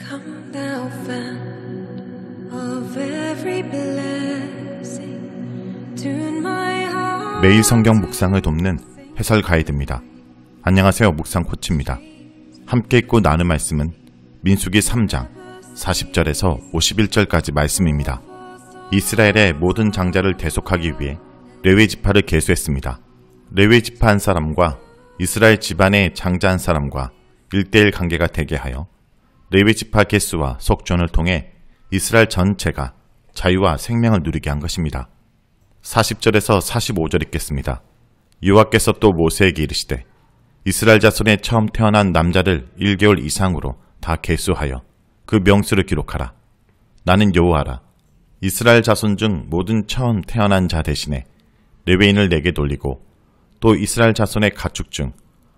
Come thou fount of every blessing, tune my heart. 매일 성경 묵상을 돕는 해설 가이드입니다. 안녕하세요. 묵상 코치입니다. 함께 읽고 나눌 말씀은 민수기 3장 40절에서 51절까지 말씀입니다. 이스라엘의 모든 장자를 대속하기 위해 레위 지파를 계수했습니다. 레위 지파 한 사람과 이스라엘 집안의 장자 한 사람과 1:1 관계가 되게 하여 레위 지파 계수와 속전을 통해 이스라엘 전체가 자유와 생명을 누리게 한 것입니다. 40절에서 45절 읽겠습니다. 여호와께서 또 모세에게 이르시되 이스라엘 자손에 처음 태어난 남자를 1개월 이상으로 다 계수하여 그 명수를 기록하라. 나는 여호와라. 이스라엘 자손 중 모든 처음 태어난 자 대신에 레위인을 내게 돌리고 또 이스라엘 자손의 가축 중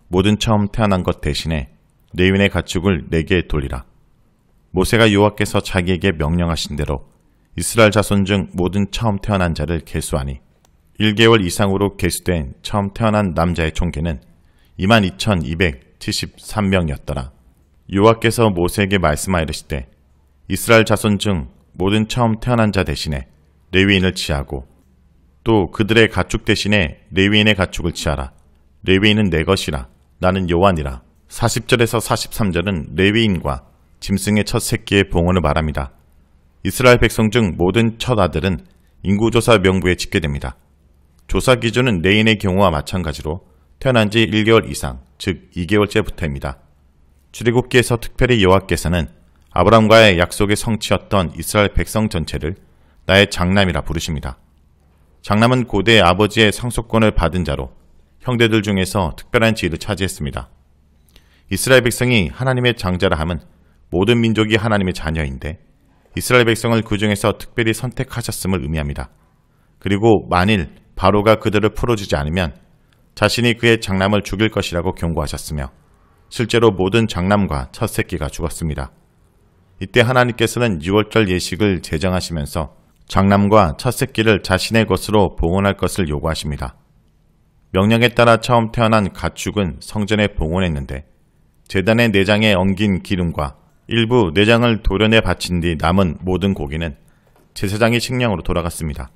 모든 처음 태어난 것 대신에 레위인의 가축을 내게 돌리라. 모세가 여호와께서 자기에게 명령하신 대로 이스라엘 자손 중 모든 처음 태어난 자를 계수하니 1개월 이상으로 계수된 처음 태어난 남자의 총계는 22,273명이었더라. 여호와께서 모세에게 말씀하시되 이스라엘 자손 중 모든 처음 태어난 자 대신에 레위인을 취하고 또 그들의 가축 대신에 레위인의 가축을 취하라. 레위인은 내 것이라. 나는 여호와니라. 40절에서 43절은 레위인과 짐승의 첫 새끼의 봉헌을 말합니다. 이스라엘 백성 중 모든 첫 아들은 인구조사 명부에 집계됩니다. 조사 기준은 레위인의 경우와 마찬가지로 태어난 지 1개월 이상, 즉 2개월째부터입니다. 출애굽기에서 특별히 여호와께서는 아브라함과의 약속의 성취였던 이스라엘 백성 전체를 나의 장남이라 부르십니다. 장남은 고대 아버지의 상속권을 받은 자로 형제들 중에서 특별한 지위를 차지했습니다. 이스라엘 백성이 하나님의 장자라 함은 모든 민족이 하나님의 자녀인데 이스라엘 백성을 그 중에서 특별히 선택하셨음을 의미합니다. 그리고 만일 바로가 그들을 풀어주지 않으면 자신이 그의 장남을 죽일 것이라고 경고하셨으며 실제로 모든 장남과 첫 새끼가 죽었습니다. 이때 하나님께서는 6월절 예식을 제정하시면서 장남과 첫 새끼를 자신의 것으로 봉헌할 것을 요구하십니다. 명령에 따라 처음 태어난 가축은 성전에 봉헌했는데 제단의 내장에 엉긴 기름과 일부 내장을 도련에 바친 뒤 남은 모든 고기는 제사장의 식량으로 돌아갔습니다.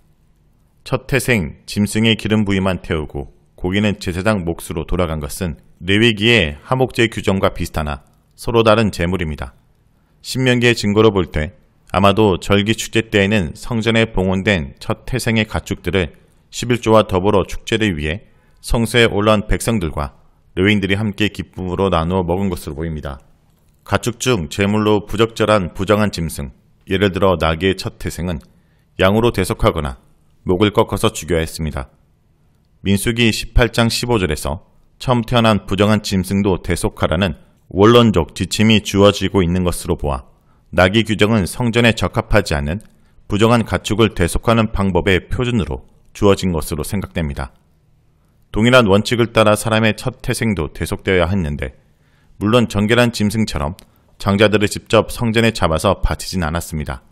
첫 태생 짐승의 기름 부위만 태우고 고기는 제사장 몫으로 돌아간 것은 레위기의 하목제 규정과 비슷하나 서로 다른 제물입니다. 신명기의 증거로 볼 때 아마도 절기 축제 때에는 성전에 봉헌된 첫 태생의 가축들을 11조와 더불어 축제를 위해 성소에 올라온 백성들과 레위인들이 함께 기쁨으로 나누어 먹은 것으로 보입니다. 가축 중 제물로 부적절한 부정한 짐승, 예를 들어 나귀의 첫 태생은 양으로 대속하거나 목을 꺾어서 죽여야 했습니다. 민수기 18장 15절에서 처음 태어난 부정한 짐승도 대속하라는 원론적 지침이 주어지고 있는 것으로 보아 나귀 규정은 성전에 적합하지 않은 부정한 가축을 대속하는 방법의 표준으로 주어진 것으로 생각됩니다. 동일한 원칙을 따라 사람의 첫 태생도 대속되어야 했는데 물론 정결한 짐승처럼 장자들을 직접 성전에 잡아서 바치진 않았습니다.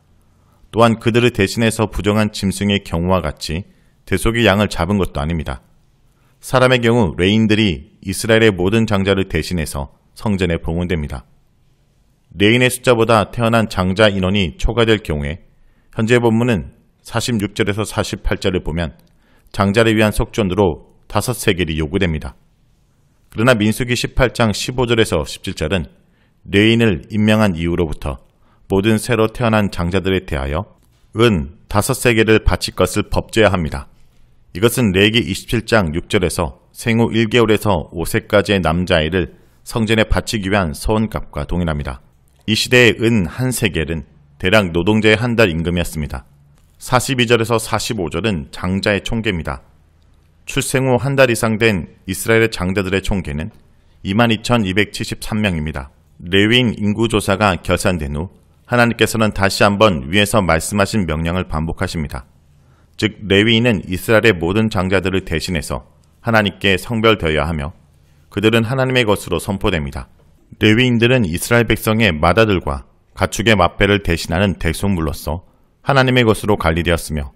또한 그들을 대신해서 부정한 짐승의 경우와 같이 대속의 양을 잡은 것도 아닙니다. 사람의 경우 레위인들이 이스라엘의 모든 장자를 대신해서 성전에 봉헌됩니다. 레위인의 숫자보다 태어난 장자 인원이 초과될 경우에 현재 본문은 46절에서 48절을 보면 장자를 위한 속전으로 5세겔이 요구됩니다. 그러나 민수기 18장 15절에서 17절은 레위인을 임명한 이후로부터 모든 새로 태어난 장자들에 대하여 은 5세겔을 바칠 것을 법제화합니다. 이것은 레위기 27장 6절에서 생후 1개월에서 5세까지의 남자아이를 성전에 바치기 위한 서원값과 동일합니다. 이 시대의 은 1세겔은 대략 노동자의 한 달 임금이었습니다. 42절에서 45절은 장자의 총계입니다. 출생 후 한 달 이상 된 이스라엘의 장자들의 총계는 22,273명입니다. 레위인 인구조사가 결산된 후 하나님께서는 다시 한번 위에서 말씀하신 명령을 반복하십니다. 즉 레위인은 이스라엘의 모든 장자들을 대신해서 하나님께 성별되어야 하며 그들은 하나님의 것으로 선포됩니다. 레위인들은 이스라엘 백성의 맏아들과 가축의 맏배를 대신하는 대속물로서 하나님의 것으로 관리되었으며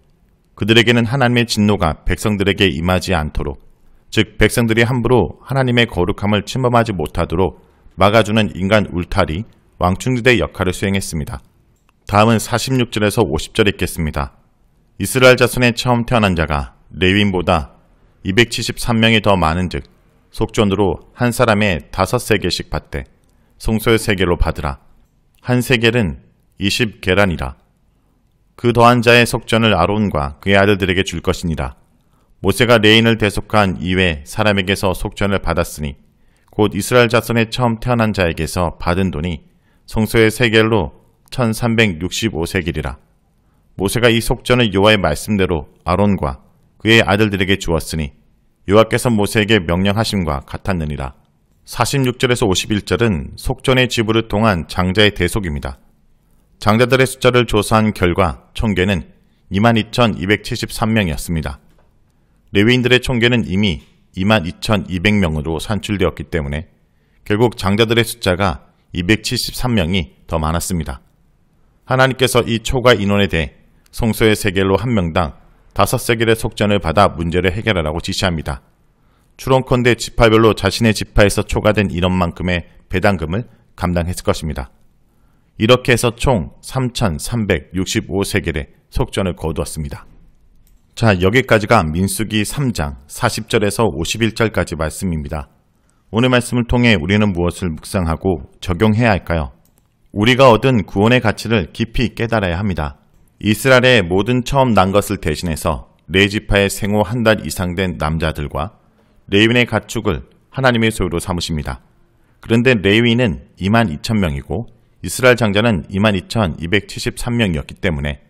그들에게는 하나님의 진노가 백성들에게 임하지 않도록, 즉 백성들이 함부로 하나님의 거룩함을 침범하지 못하도록 막아주는 인간 울타리 왕충지대 역할을 수행했습니다. 다음은 46절에서 50절 읽겠습니다. 이스라엘 자손에 처음 태어난 자가 레위인보다 273명이 더 많은즉 속전으로 한 사람에 5세겔씩 받되 송소의 세겔로 받으라. 한 세겔은 20게란이라. 그 더한 자의 속전을 아론과 그의 아들들에게 줄 것이니라. 모세가 레인을 대속한 이외 사람에게서 속전을 받았으니 곧 이스라엘 자손에 처음 태어난 자에게서 받은 돈이 송소의 세겔로 1365세겔이라. 모세가 이 속전을 여호와의 말씀대로 아론과 그의 아들들에게 주었으니 여호와께서 모세에게 명령하심과 같았느니라. 46절에서 51절은 속전의 지불을 통한 장자의 대속입니다. 장자들의 숫자를 조사한 결과 총계는 22,273명이었습니다. 레위인들의 총계는 이미 22,200명으로 산출되었기 때문에 결국 장자들의 숫자가 273명이 더 많았습니다. 하나님께서 이 초과 인원에 대해 송소의 세겔로 한 명당 5세겔의 속전을 받아 문제를 해결하라고 지시합니다. 추론컨대 지파별로 자신의 지파에서 초과된 인원만큼의 배당금을 감당했을 것입니다. 이렇게 해서 총 3,365세겔의 속전을 거두었습니다. 자, 여기까지가 민수기 3장 40절에서 51절까지 말씀입니다. 오늘 말씀을 통해 우리는 무엇을 묵상하고 적용해야 할까요? 우리가 얻은 구원의 가치를 깊이 깨달아야 합니다. 이스라엘의 모든 처음 난 것을 대신해서 레위지파의 생후 한 달 이상 된 남자들과 레위인의 가축을 하나님의 소유로 삼으십니다. 그런데 레위인은 22,000명이고 이스라엘 장자는 22,273명이었기 때문에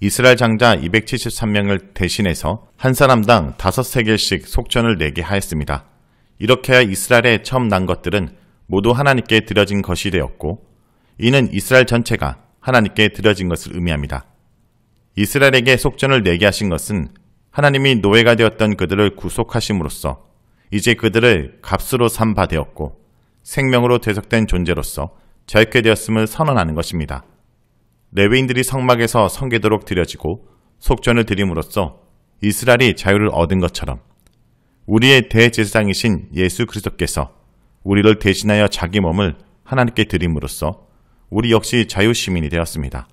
이스라엘 장자 273명을 대신해서 한 사람당 5세겔씩 속전을 내게 하였습니다. 이렇게 하여 이스라엘의 처음 난 것들은 모두 하나님께 드려진 것이 되었고 이는 이스라엘 전체가 하나님께 드려진 것을 의미합니다. 이스라엘에게 속전을 내게 하신 것은 하나님이 노예가 되었던 그들을 구속하심으로써 이제 그들을 값으로 삼 바 되었고 생명으로 대속된 존재로서 자유케 되었음을 선언하는 것입니다. 레위인들이 성막에서 성계도록 드려지고 속전을 드림으로써 이스라엘이 자유를 얻은 것처럼 우리의 대제사장이신 예수 그리스도께서 우리를 대신하여 자기 몸을 하나님께 드림으로써 우리 역시 자유시민이 되었습니다.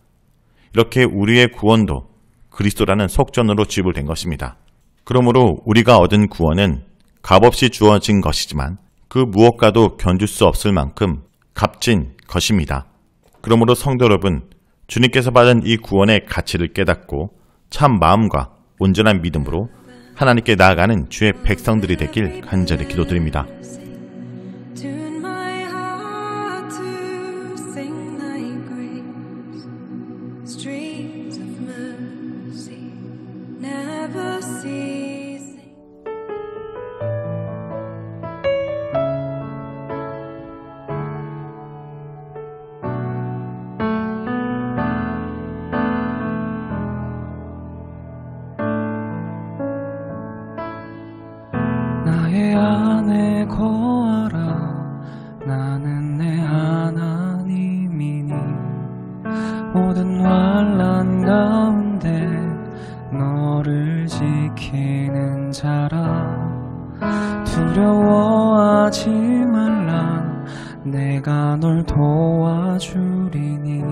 이렇게 우리의 구원도 그리스도라는 속전으로 지불된 것입니다. 그러므로 우리가 얻은 구원은 값없이 주어진 것이지만 그 무엇과도 견줄 수 없을 만큼 값진 것입니다. 그러므로 성도 여러분, 주님께서 받은 이 구원의 가치를 깨닫고 참 마음과 온전한 믿음으로 하나님께 나아가는 주의 백성들이 되길 간절히 기도드립니다. Tune my heart to sing thy grace. Streams of mercy never ceasing. 나의 안에 거하라. 나는 내 하나님이니 모든 환난 가운데 너를 지키는 자라. 두려워하지 말라. 내가 널 도와주리니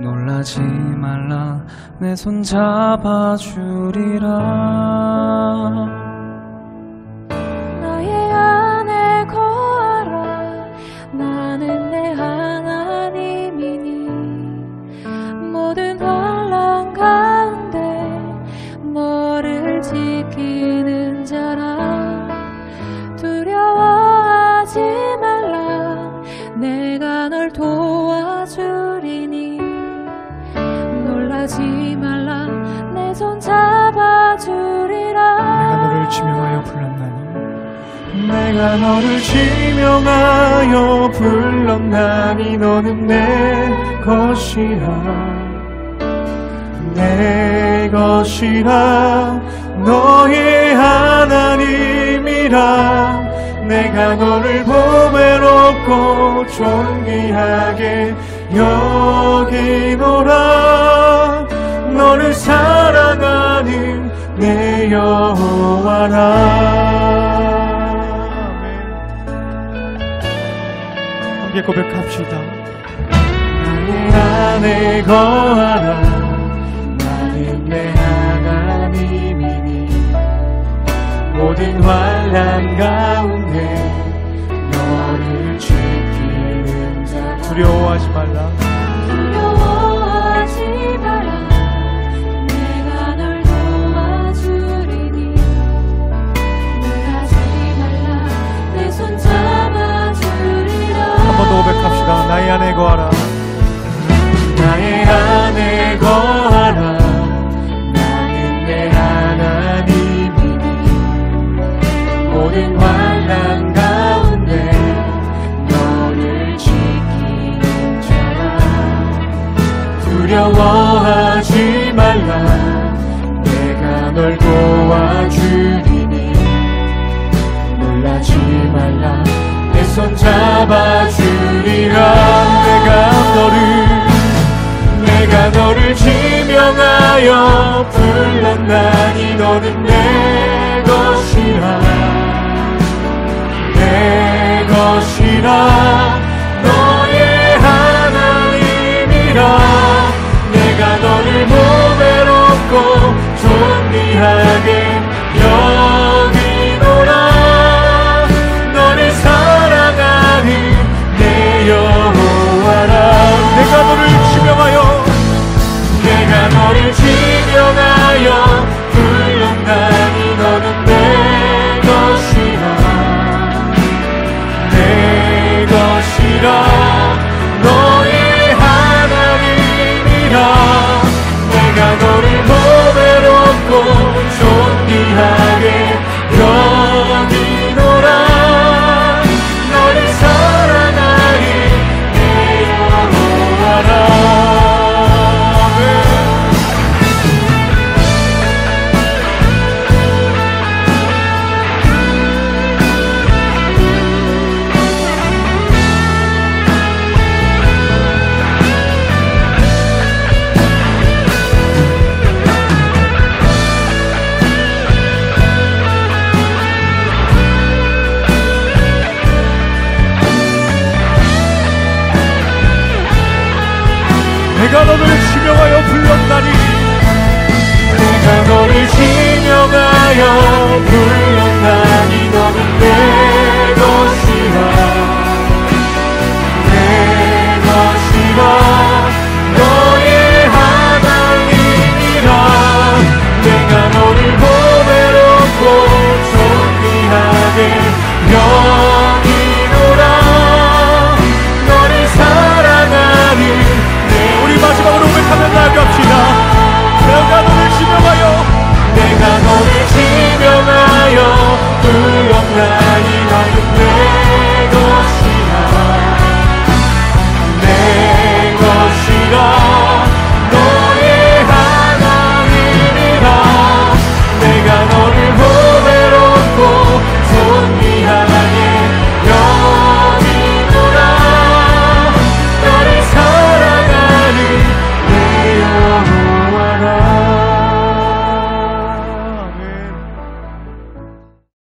놀라지 말라. 내 손 잡아주리라. 나의 안에 거하라. 나는 내 하나님이니 모든 환난 가운데 너를 지키는 자라. 두려워하지 말라. 내가 널 도와주리니 놀라지 말라. 내 손 잡아주리라. 내가 너를 지명하여 불렀나니 내가 너를 지명하여 불렀나니 너는 내 것이라. 내 것이라. 너의 하나님이라. 내가 너를 보배롭고 존귀하게 여기노라. 너를 사랑하는 내 여호와라. 함께 고백합시다. 나의 안에 거하라. 나는 내 하나님이니 모든 환난 가운데 너를 지키는 자. 두려워하지 말라. 두려워하지 말라. 내가 널 도와주리니 놀라지 말라. 내 손 잡아주리라. 한 번 더 고백합시다. 나의 안에 거하라. 나의 안에 거하라. 나는 내 하나님이니 모든 환난 가운데 너를 지키는 자라. 두려워하지 말라. 내가 널 도와주리니 놀라지 말라. 내 손 잡아주리라. 내가 너를 지명하여 불렀나니 너는 내 것이라. 내 것이라. 너의 하나님이라. 내가 너를 몸에 업고 존귀하게 여기노라. 너를 사랑하는 내 여호와라. 내가 너를 지명하여 불렀나니 너는 내 것이라. 내 것이라. 너의 하나님이라. 내가 너를 몸에 업고 존귀하게 여기노라. 너를 사랑하는 내 여호와라. 내가 너를 지명하여 불렀나니 내가 너를 지명하여 불렀나니 너는 내 것이라. 내 것이라. 너의 하나님이라. 내가 너를 몸에 업고 존귀하게 여기노라. 너를 사랑하는. 우리 마지막으로 고백하며 나아갑시다.